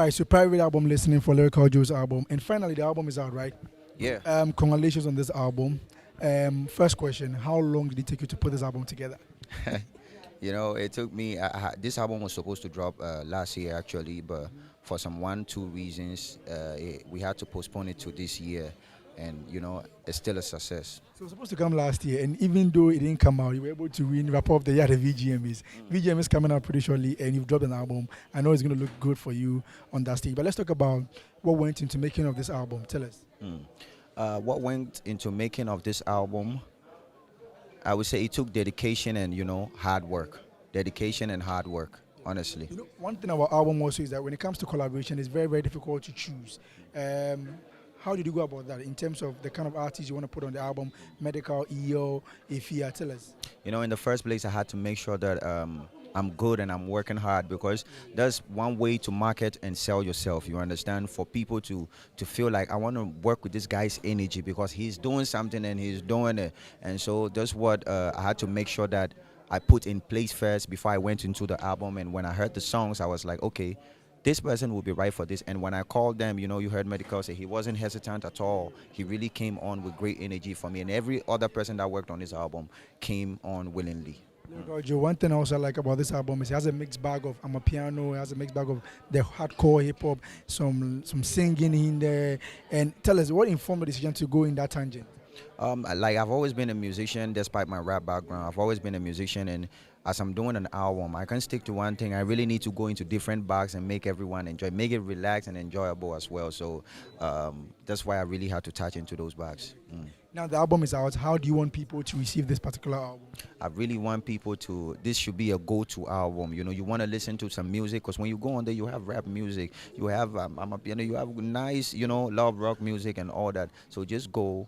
All right, so private album listening for Lyrical Joe's album, and finally the album is out, right? Yeah. Congratulations on this album. First question: how long did it take you to put this album together? It took me. This album was supposed to drop last year actually, but for some 1, 2 reasons, we had to postpone it to this year, and it's still a success. So it was supposed to come last year, and even though it didn't come out, you were able to win Rapper of the Year at the VGMs. VGM is coming out pretty shortly, and you've dropped an album. I know it's going to look good for you on that stage. But let's talk about what went into making of this album. Tell us. What went into making of this album? I would say it took dedication and hard work. Dedication and hard work, honestly. One thing about album also is that when it comes to collaboration, it's very, very difficult to choose. How did you go about that in terms of the kind of artists you want to put on the album? Medical, EO, Ifia, tell us. In the first place, I had to make sure that I'm good and I'm working hard, because that's one way to market and sell yourself. You understand? For people to feel like I want to work with this guy's energy because he's doing something and he's doing it. And so that's what I had to make sure that I put in place first before I went into the album. And when I heard the songs, I was like, okay, this person will be right for this. And when I called them, you heard Medical say he wasn't hesitant at all. He really came on with great energy for me. And every other person that worked on this album came on willingly. Joe, one thing I also like about this album is it has a mixed bag of amapiano, it has a mixed bag of the hardcore hip hop, some singing in there. And tell us, what informed the decision to go in that tangent? I've always been a musician despite my rap background. I've always been a musician, and as I'm doing an album, I can't stick to one thing. I really need to go into different bags and make everyone enjoy, make it relaxed and enjoyable as well. So that's why I really had to touch into those bags. Now the album is out. How do you want people to receive this particular album? I really want people to, this should be a go-to album. You want to listen to some music, because when you go on there, you have rap music, you have you have nice, love rock music and all that. So just go.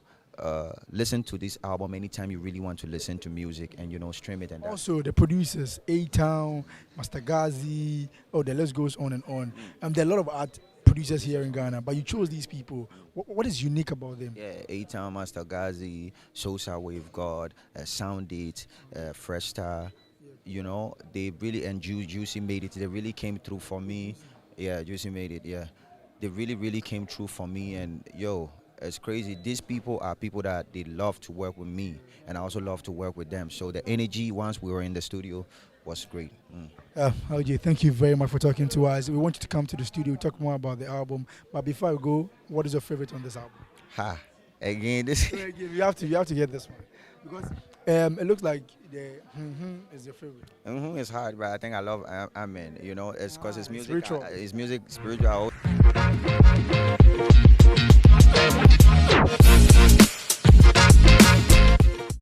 Listen to this album anytime you really want to listen to music, and stream it. And also the producers, A-Town, Master Gazi, the list goes on and on. There are a lot of art producers here in Ghana, but you chose these people. What is unique about them? Yeah, A-Town, Master Gazi, Sosa Wave God, Sound It, Fresh Star. They really, and Juicy made it. They really came through for me. Yeah, Juicy made it. Yeah, they really, really came through for me. And it's crazy. These people are people that they love to work with me, and I also love to work with them. So the energy once we were in the studio was great. LJ, thank you very much for talking to us. We want you to come to the studio, talk more about the album. But before I go, what is your favorite on this album? Again, this. You have to get this one, because it looks like the is your favorite. It's hard, but I think I love Amen. It's because it's music. Spiritual. It's music, spiritual.